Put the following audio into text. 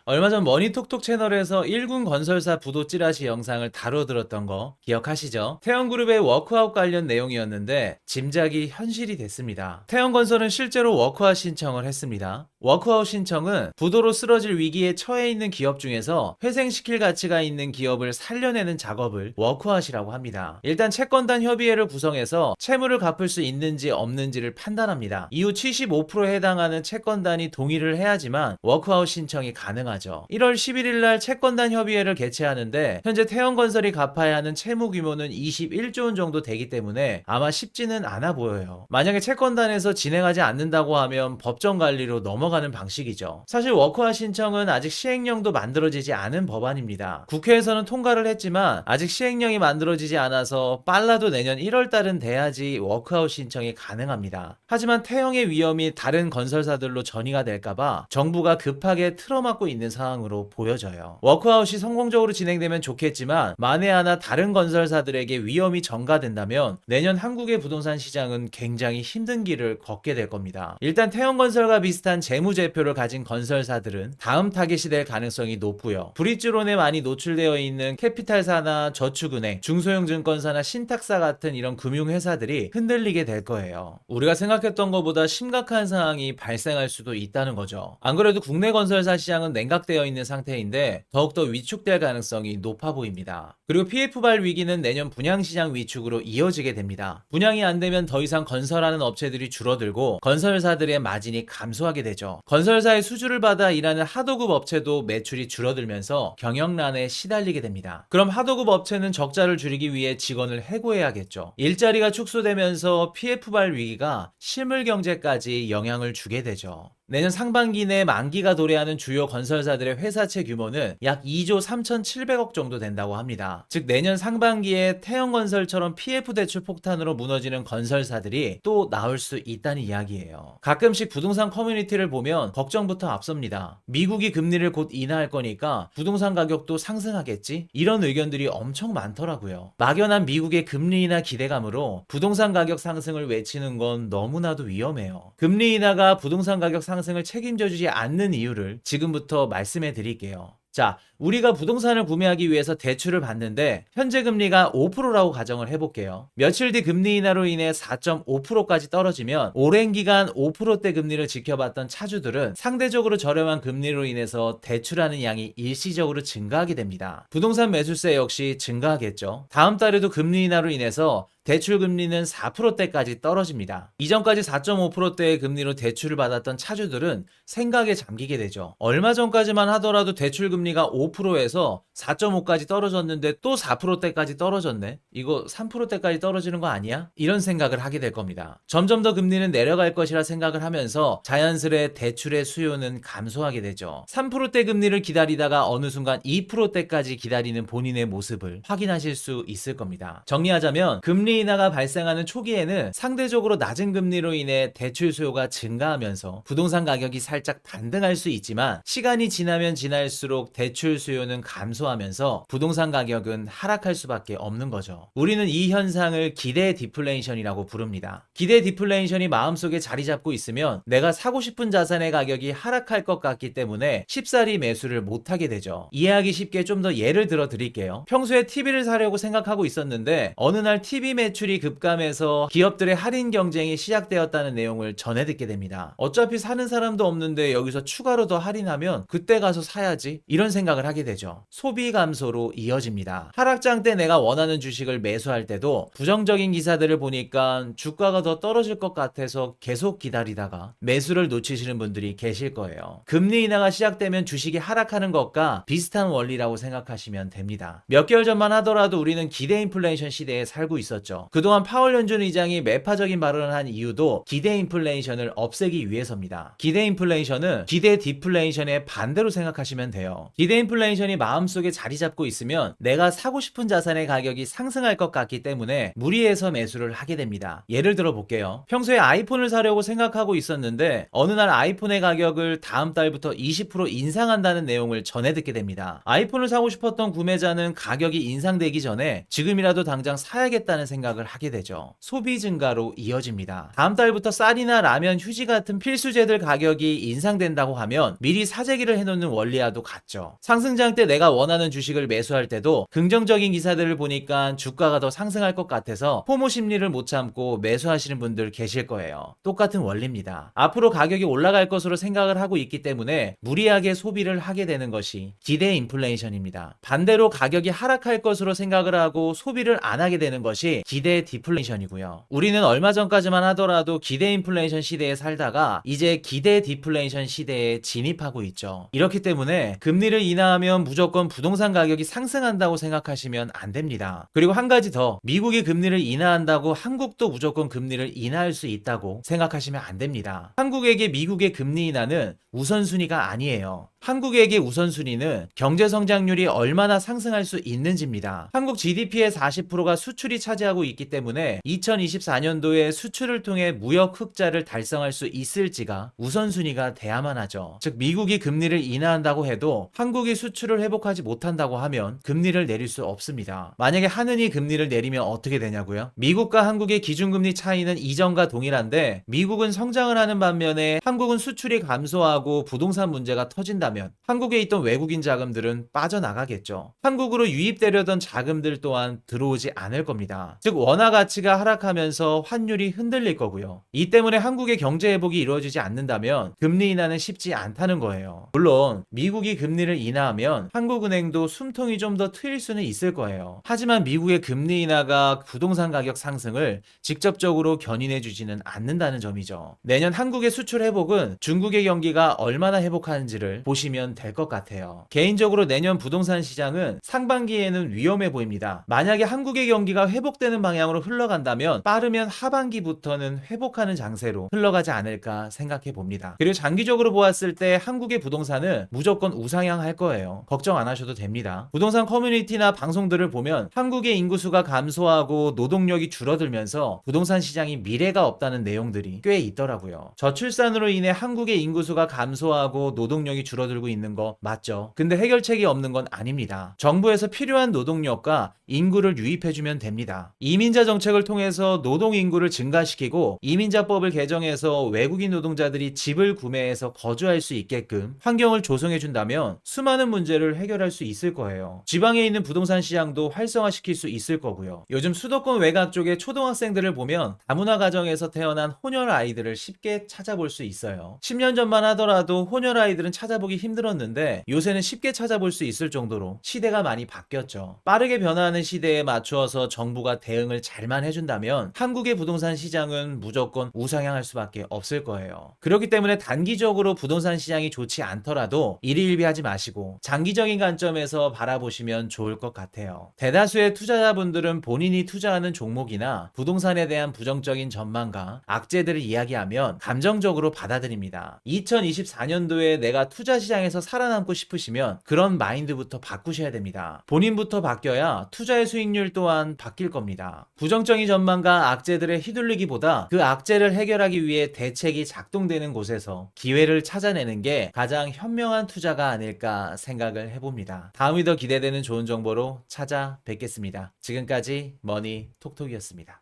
얼마 전 머니톡톡 채널에서 1군 건설사 부도 찌라시 영상을 다뤄들었던 거 기억하시죠? 태형그룹의 워크아웃 관련 내용이었는데 짐작이 현실이 됐습니다. 태형건설은 실제로 워크아웃 신청을 했습니다. 워크아웃 신청은 부도로 쓰러질 위기에 처해 있는 기업 중에서 회생시킬 가치가 있는 기업을 살려내는 작업을 워크아웃이라고 합니다. 일단 채권단 협의회를 구성해서 채무를 갚을 수 있는지 없는지를 판단합니다. 이후 75%에 해당하는 채권단이 동의를 해야지만 워크아웃 신청이 가능하죠. 1월 11일 날 채권단 협의회를 개최하는데 현재 태형건설이 갚아야 하는 채무 규모는 21조 원 정도 되기 때문에 아마 쉽지는 않아 보여요. 만약에 채권단에서 진행하지 않는다고 하면 법정 관리로 넘어가는 방식이죠. 사실 워크아웃 신청은 아직 시행령도 만들어지지 않은 법안입니다. 국회에서는 통과를 했지만 아직 시행령이 만들어지지 않아서 빨라도 내년 1월 달은 돼야지 워크아웃 신청이 가능합니다. 하지만 태형의 위험이 다른 건설사들로 전이가 될까봐 정부가 급하게 틀어막고 있는 상황으로 보여져요. 워크아웃이 성공적으로 진행되면 좋겠지만 만에 하나 다른 건설사들에게 위험이 전가된다면 내년 한국의 부동산 시장은 굉장히 힘든 길을 걷게 될 겁니다. 일단 태형건설과 비슷한 재무제표를 가진 건설사들은 다음 타겟이 될 가능성이 높고요. 브릿지론에 많이 노출되어 있는 캐피탈사나 저축은행, 중소형증권사나 신탁사 같은 이런 금융회사들이 흔들리게 될 거예요. 우리가 생각했던 것보다 심각한 상황이 발생할 수도 있다는 거죠. 안 그래도 국내 건설사 시장은 냉각되어 있는 상태인데 더욱더 위축될 가능성이 높아 보입니다. 그리고 PF발 위기는 내년 분양시장 위축으로 이어지게 됩니다. 분양이 안 되면 더 이상 건설하는 업체들이 줄어들고 건설사들의 마진이 감소하게 되죠. 건설사의 수주를 받아 일하는 하도급 업체도 매출이 줄어들면서 경영난에 시달리게 됩니다. 그럼 하도급 업체는 적자를 줄이기 위해 직원을 해고해야겠죠. 일자리가 축소되면서 PF발 위기가 실물 경제까지 영향을 주게 되죠. 내년 상반기 내 만기가 도래하는 주요 건설사들의 회사채 규모는 약 2조 3,700억 정도 된다고 합니다. 즉 내년 상반기에 태형건설처럼 PF 대출 폭탄으로 무너지는 건설사들이 또 나올 수 있다는 이야기예요. 가끔씩 부동산 커뮤니티를 보면 걱정부터 앞섭니다. 미국이 금리를 곧 인하할 거니까 부동산 가격도 상승하겠지? 이런 의견들이 엄청 많더라고요. 막연한 미국의 금리 인하 기대감으로 부동산 가격 상승을 외치는 건 너무나도 위험해요. 금리 인하가 부동산 가격 상승을 책임져주지 않는 이유를 지금부터 말씀해 드릴게요. 자, 우리가 부동산을 구매하기 위해서 대출을 받는데 현재 금리가 5%라고 가정을 해볼게요. 며칠 뒤 금리 인하로 인해 4.5%까지 떨어지면 오랜 기간 5%대 금리를 지켜봤던 차주들은 상대적으로 저렴한 금리로 인해서 대출하는 양이 일시적으로 증가하게 됩니다. 부동산 매수세 역시 증가하겠죠. 다음 달에도 금리 인하로 인해서 대출 금리는 4%대까지 떨어집니다. 이전까지 4.5%대의 금리로 대출을 받았던 차주들은 생각에 잠기게 되죠. 얼마 전까지만 하더라도 대출 금리가 5%에서 4.5까지 떨어졌는데 또 4%대까지 떨어졌네? 이거 3%대까지 떨어지는 거 아니야? 이런 생각을 하게 될 겁니다. 점점 더 금리는 내려갈 것이라 생각을 하면서 자연스레 대출의 수요는 감소하게 되죠. 3%대 금리를 기다리다가 어느 순간 2%대까지 기다리는 본인의 모습을 확인하실 수 있을 겁니다. 정리하자면 금리 인하가 발생하는 초기에는 상대적으로 낮은 금리로 인해 대출 수요가 증가하면서 부동산 가격이 살짝 반등할 수 있지만 시간이 지나면 지날수록 대출 수요는 감소하면서 부동산 가격은 하락할 수밖에 없는 거죠. 우리는 이 현상을 기대 디플레이션이라고 부릅니다. 기대 디플레이션이 마음속에 자리 잡고 있으면 내가 사고 싶은 자산의 가격이 하락할 것 같기 때문에 쉽사리 매수를 못하게 되죠. 이해하기 쉽게 좀 더 예를 들어 드릴게요. 평소에 TV를 사려고 생각하고 있었는데 어느 날 TV 매출이 급감해서 기업들의 할인 경쟁이 시작되었다는 내용을 전해 듣게 됩니다. 어차피 사는 사람도 없는데 여기서 추가로 더 할인하면 그때 가서 사야지 이런 생각을 하게 되죠. 소비 감소로 이어집니다. 하락장 때 내가 원하는 주식을 매수할 때도 부정적인 기사들을 보니까 주가가 더 떨어질 것 같아서 계속 기다리다가 매수를 놓치시는 분들이 계실 거예요. 금리 인하가 시작되면 주식이 하락하는 것과 비슷한 원리라고 생각하시면 됩니다. 몇 개월 전만 하더라도 우리는 기대 인플레이션 시대에 살고 있었죠. 그동안 파월 연준 의장이 매파적인 발언을 한 이유도 기대 인플레이션을 없애기 위해서입니다. 기대 인플레이션은 기대 디플레이션의 반대로 생각하시면 돼요. 기대 인플레이션이 마음속에 자리 잡고 있으면 내가 사고 싶은 자산의 가격이 상승할 것 같기 때문에 무리해서 매수를 하게 됩니다. 예를 들어 볼게요. 평소에 아이폰을 사려고 생각하고 있었는데 어느 날 아이폰의 가격을 다음 달부터 20% 인상한다는 내용을 전해 듣게 됩니다. 아이폰을 사고 싶었던 구매자는 가격이 인상되기 전에 지금이라도 당장 사야겠다는 생각 생각을 하게 되죠. 소비 증가로 이어집니다. 다음 달부터 쌀이나 라면, 휴지 같은 필수재들 가격이 인상된다고 하면 미리 사재기를 해놓는 원리와도 같죠. 상승장 때 내가 원하는 주식을 매수할 때도 긍정적인 기사들을 보니까 주가가 더 상승할 것 같아서 포모 심리를 못 참고 매수하시는 분들 계실 거예요. 똑같은 원리입니다. 앞으로 가격이 올라갈 것으로 생각을 하고 있기 때문에 무리하게 소비를 하게 되는 것이 기대 인플레이션입니다. 반대로 가격이 하락할 것으로 생각을 하고 소비를 안 하게 되는 것이 기대 디플레이션이고요. 우리는 얼마 전까지만 하더라도 기대 인플레이션 시대에 살다가 이제 기대 디플레이션 시대에 진입하고 있죠. 이렇기 때문에 금리를 인하하면 무조건 부동산 가격이 상승한다고 생각하시면 안 됩니다. 그리고 한 가지 더, 미국이 금리를 인하한다고 한국도 무조건 금리를 인하할 수 있다고 생각하시면 안 됩니다. 한국에게 미국의 금리 인하는 우선순위가 아니에요. 한국에게 우선순위는 경제 성장률이 얼마나 상승할 수 있는지입니다. 한국 GDP의 40%가 수출이 차지하고 있기 때문에 2024년도에 수출을 통해 무역 흑자를 달성할 수 있을지가 우선순위가 돼야만 하죠. 즉 미국이 금리를 인하한다고 해도 한국이 수출을 회복하지 못한다고 하면 금리를 내릴 수 없습니다. 만약에 하느니 금리를 내리면 어떻게 되냐고요? 미국과 한국의 기준금리 차이는 이전과 동일한데 미국은 성장을 하는 반면에 한국은 수출이 감소하고 부동산 문제가 터진다면 한국에 있던 외국인 자금들은 빠져나가겠죠. 한국으로 유입되려던 자금들 또한 들어오지 않을 겁니다. 즉 원화 가치가 하락하면서 환율이 흔들릴 거고요. 이 때문에 한국의 경제 회복이 이루어지지 않는다면 금리 인하는 쉽지 않다는 거예요. 물론 미국이 금리를 인하하면 한국은행도 숨통이 좀 더 트일 수는 있을 거예요. 하지만 미국의 금리 인하가 부동산 가격 상승을 직접적으로 견인해 주지는 않는다는 점이죠. 내년 한국의 수출 회복은 중국의 경기가 얼마나 회복하는지를 보시면 될 것 같아요. 개인적으로 내년 부동산 시장은 상반기에는 위험해 보입니다. 만약에 한국의 경기가 회복되는 방향으로 흘러간다면 빠르면 하반기부터는 회복하는 장세로 흘러가지 않을까 생각해 봅니다. 그리고 장기적으로 보았을 때 한국의 부동산은 무조건 우상향할 거예요. 걱정 안 하셔도 됩니다. 부동산 커뮤니티나 방송들을 보면 한국의 인구수가 감소하고 노동력이 줄어들면서 부동산 시장이 미래가 없다는 내용들이 꽤 있더라고요. 저출산으로 인해 한국의 인구수가 감소하고 노동력이 줄어들고 있는 거 맞죠? 근데 해결책이 없는 건 아닙니다. 정부에서 필요한 노동력과 인구를 유입해주면 됩니다. 이민자 정책을 통해서 노동 인구를 증가시키고 이민자법을 개정해서 외국인 노동자들이 집을 구매해서 거주할 수 있게끔 환경을 조성해준다면 수많은 문제를 해결할 수 있을 거예요. 지방에 있는 부동산 시장도 활성화시킬 수 있을 거고요. 요즘 수도권 외곽 쪽의 초등학생들을 보면 다문화 가정에서 태어난 혼혈 아이들을 쉽게 찾아볼 수 있어요. 10년 전만 하더라도 혼혈 아이들은 찾아보기 힘들었는데 요새는 쉽게 찾아볼 수 있을 정도로 시대가 많이 바뀌었죠. 빠르게 변화하는 시대에 맞추어서 정부가 대응을 잘만 해준다면 한국의 부동산 시장은 무조건 우상향할 수밖에 없을 거예요. 그렇기 때문에 단기적으로 부동산 시장이 좋지 않더라도 일희일비하지 마시고 장기적인 관점에서 바라보시면 좋을 것 같아요. 대다수의 투자자분들은 본인이 투자하는 종목이나 부동산에 대한 부정적인 전망과 악재들을 이야기하면 감정적으로 받아들입니다. 2024년도에 내가 투자 시장에서 살아남고 싶으시면 그런 마인드부터 바꾸셔야 됩니다. 본인부터 바뀌어야 투자의 수익률 또한 바뀔 겁니다. 부정적인 전망과 악재들에 휘둘리기보다 그 악재를 해결하기 위해 대책이 작동되는 곳에서 기회를 찾아내는 게 가장 현명한 투자가 아닐까 생각을 해봅니다. 다음이 더 기대되는 좋은 정보로 찾아뵙겠습니다. 지금까지 머니 톡톡이었습니다.